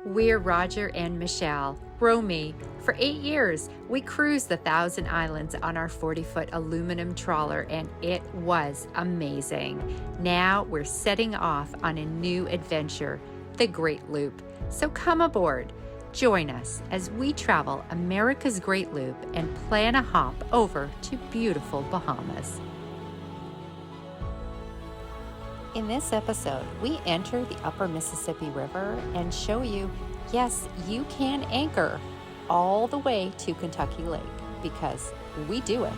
We're Roger and Michelle, row me. For 8 years, we cruised the Thousand Islands on our 40-foot aluminum trawler, and it was amazing. Now we're setting off on a new adventure, the Great Loop. So come aboard. Join us as we travel America's Great Loop and plan a hop over to beautiful Bahamas. In this episode, we enter the upper Mississippi River and show you, yes, you can anchor all the way to Kentucky Lake, because we do it.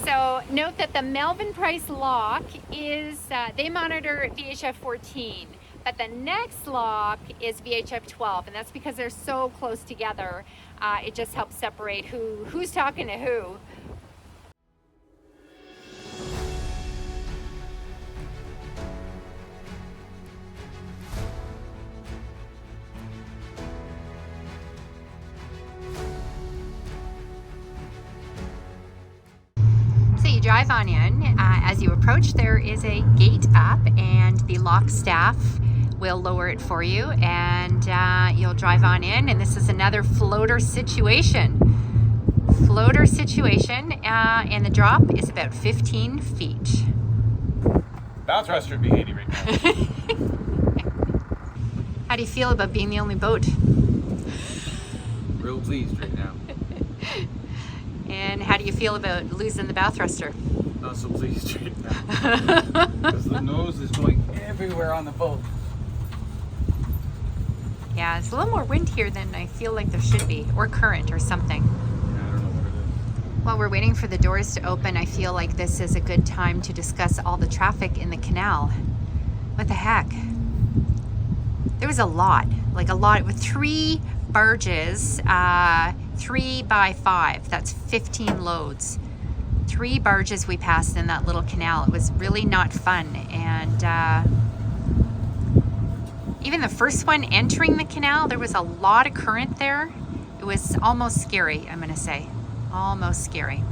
So note that the Melvin Price lock is, they monitor VHF 14, but the next lock is VHF 12, and that's because they're so close together. It just helps separate who's talking to who. You drive on in. As you approach, there is a gate up, and the lock staff will lower it for you, and you'll drive on in. And this is another floater situation. And the drop is about 15 feet. Bow thruster would be handy right now. How do you feel about being the only boat? Real pleased right now. And how do you feel about losing the bow thruster? Not so pleased right now. Because the nose is going everywhere on the boat. Yeah, it's a little more wind here than I feel like there should be, or current or something. Yeah, I don't know what it is. While we're waiting for the doors to open, I feel like this is a good time to discuss all the traffic in the canal. What the heck? There was a lot with 3 barges, 3 by 5, that's 15 loads. 3 barges we passed in that little canal. It was really not fun. And even the first one entering the canal, there was a lot of current there. It was almost scary, I'm gonna say. Almost scary.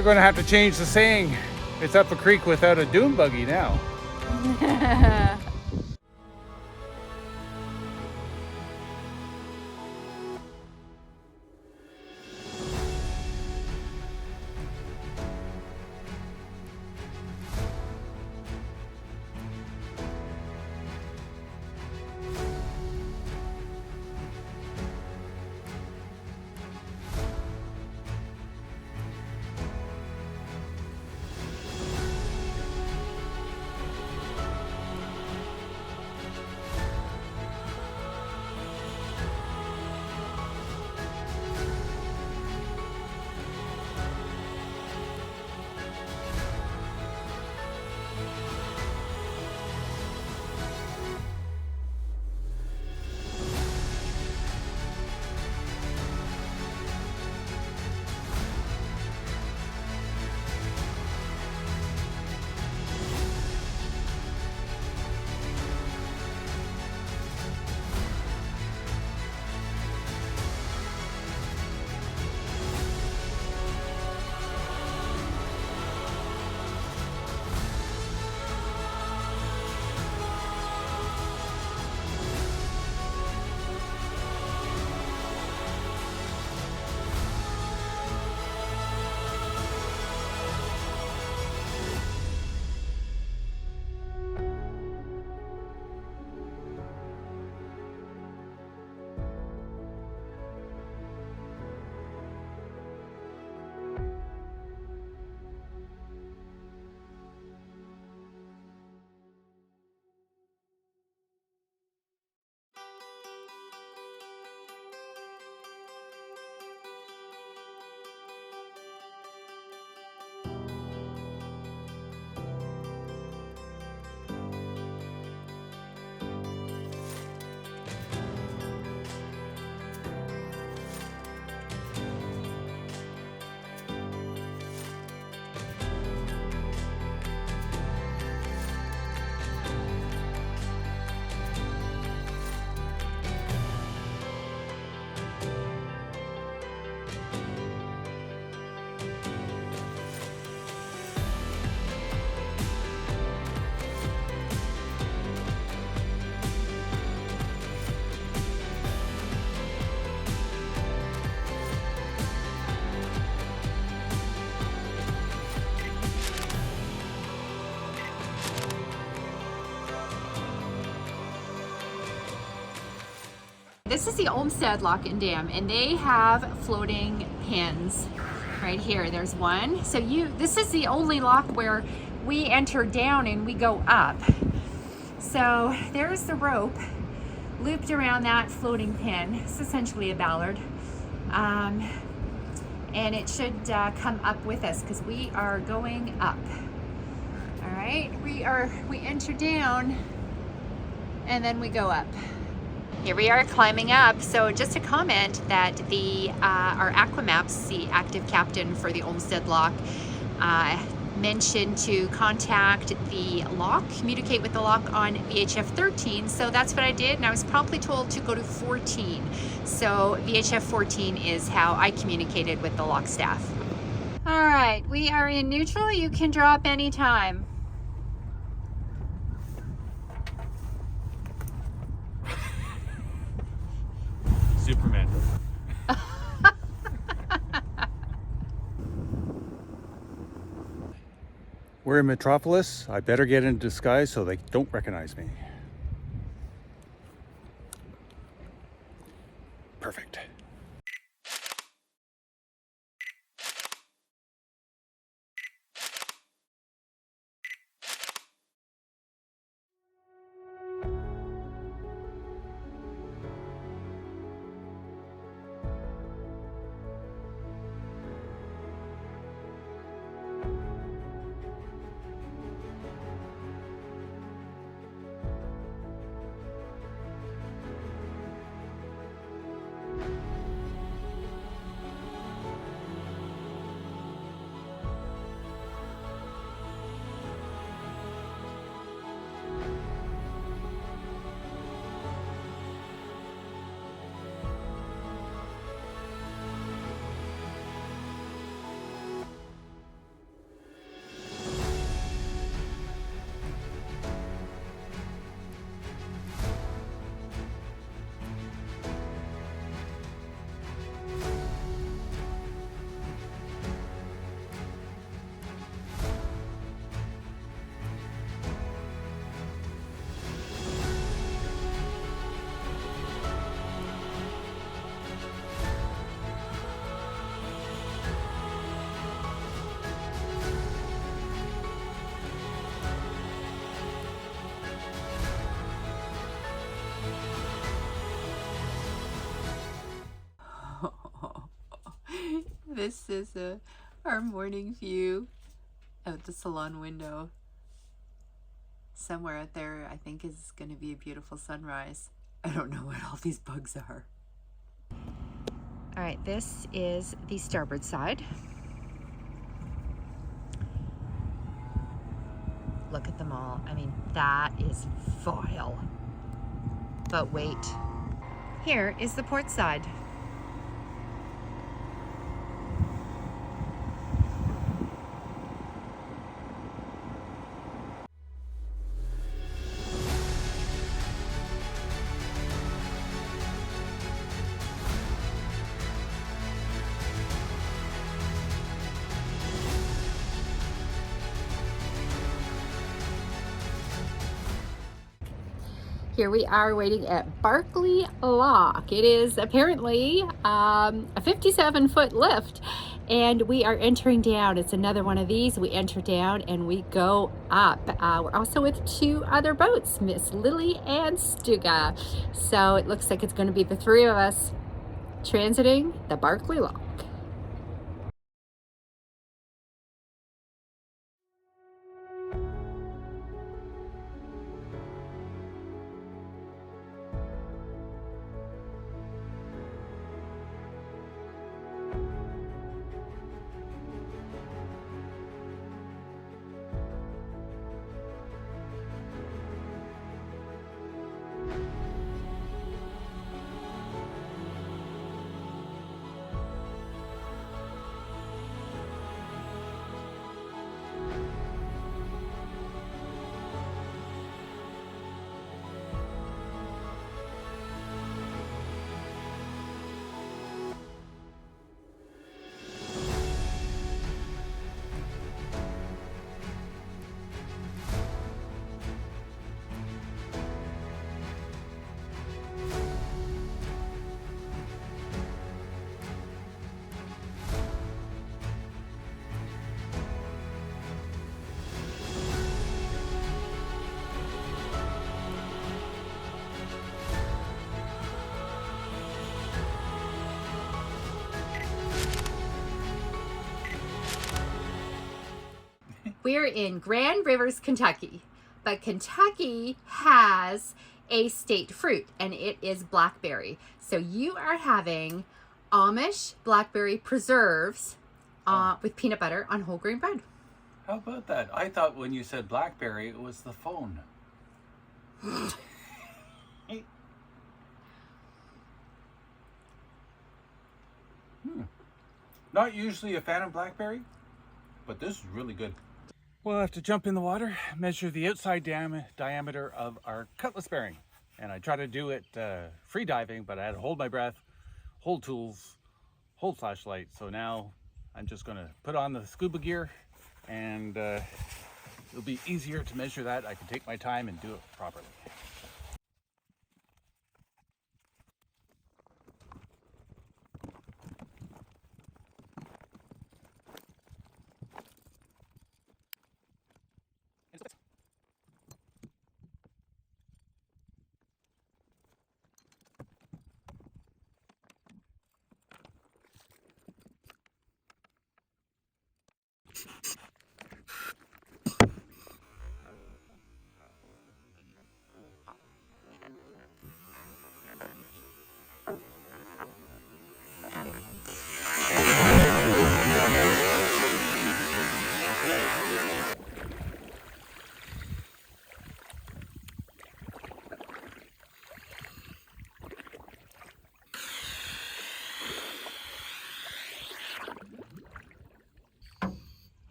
They're going to have to change the saying, it's up a creek without a dune buggy now. This is the Olmsted Lock and Dam, and they have floating pins right here. There's one. So this is the only lock where we enter down and we go up. So there's the rope looped around that floating pin. It's essentially a ballard. And it should come up with us because we are going up. All right, we enter down and then we go up. Here we are climbing up. So just a comment that our Aquamaps, the active captain for the Olmsted Lock, mentioned to contact the lock, communicate with the lock on VHF 13. So that's what I did, and I was promptly told to go to 14. So VHF 14 is how I communicated with the lock staff. All right, we are in neutral. You can drop anytime. Superman. We're in Metropolis. I better get in disguise so they don't recognize me. Perfect. This is our morning view out the salon window. Somewhere out there, I think, is going to be a beautiful sunrise. I don't know what all these bugs are. All right, this is the starboard side. Look at them all. I mean, that is vile. But wait, here is the port side. Here we are waiting at Barkley Lock. It is apparently a 57-foot lift, and we are entering down. It's another one of these. We enter down and we go up. We're also with two other boats, Miss Lily and Stuga. So it looks like it's going to be the three of us transiting the Barkley Lock. We're in Grand Rivers, Kentucky, but Kentucky has a state fruit, and it is blackberry. So you are having Amish blackberry preserves with peanut butter on whole grain bread. How about that? I thought when you said blackberry, it was the phone. Not usually a fan of blackberry, but this is really good. We'll have to jump in the water, measure the outside diameter of our cutlass bearing. And I try to do it free diving, but I had to hold my breath, hold tools, hold flashlight. So now I'm just gonna put on the scuba gear, and it'll be easier to measure that. I can take my time and do it properly.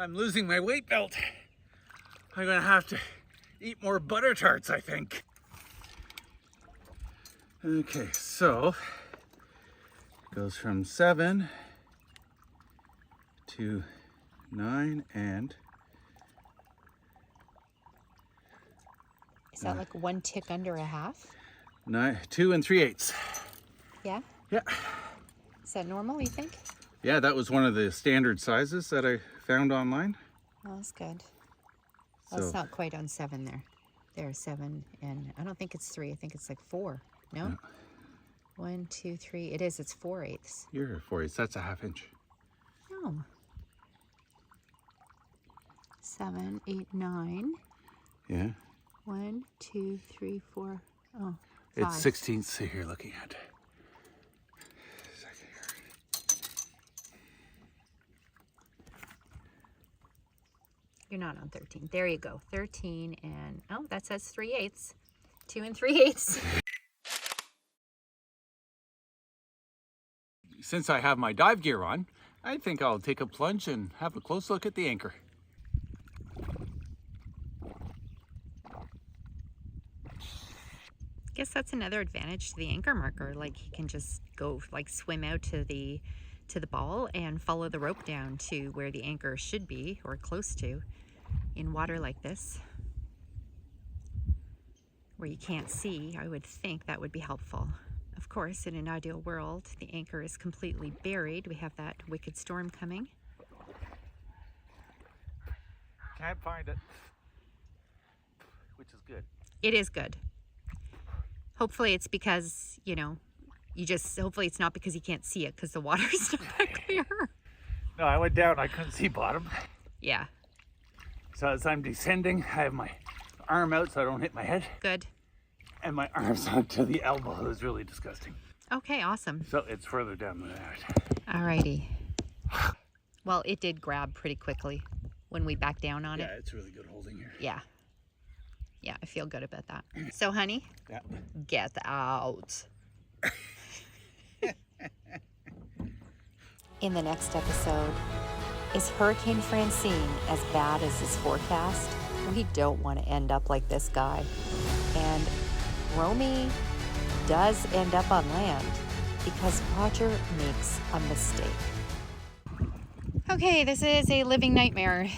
I'm losing my weight belt. I'm gonna have to eat more butter tarts, I think. Okay, so it goes from 7 to 9 and... Is that like one tick under a half? 2 3/8. Yeah? Yeah. Is that normal, you think? Yeah, that was one of the standard sizes that I found online. Oh, that's good. So, well, it's not quite on 7 there. There's 7, and I don't think it's 3. I think it's like 4. No? 1, 2, 3. It is. It's 4/8. You're 4/8. That's a 1/2 inch. No. 7, 8, 9. Yeah. 1, 2, 3, 4. Oh, 5. It's 16ths you're looking at. You're not on 13. There you go. 13 and, oh, that says 3/8. 2 3/8. Since I have my dive gear on, I think I'll take a plunge and have a close look at the anchor. Guess that's another advantage to the anchor marker. Like, you can just go, like, swim out to the ball and follow the rope down to where the anchor should be, or close to, in water like this, where you can't see. I would think that would be helpful. Of course, in an ideal world, the anchor is completely buried. We have that wicked storm coming. Can't find it, which is good. It is good. Hopefully it's because, you know, hopefully it's not because you can't see it, because the water's not that clear. No, I went down, I couldn't see bottom. Yeah. So as I'm descending, I have my arm out so I don't hit my head. Good. And my arm's up to the elbow. It was really disgusting. Okay, awesome. So it's further down than that. Alrighty. Well, it did grab pretty quickly when we backed down on it. Yeah, it's really good holding here. Yeah. Yeah, I feel good about that. So, honey, Yeah. get out. In the next episode, is Hurricane Francine as bad as his forecast? We don't want to end up like this guy. And Romy does end up on land because Roger makes a mistake. Okay, this is a living nightmare.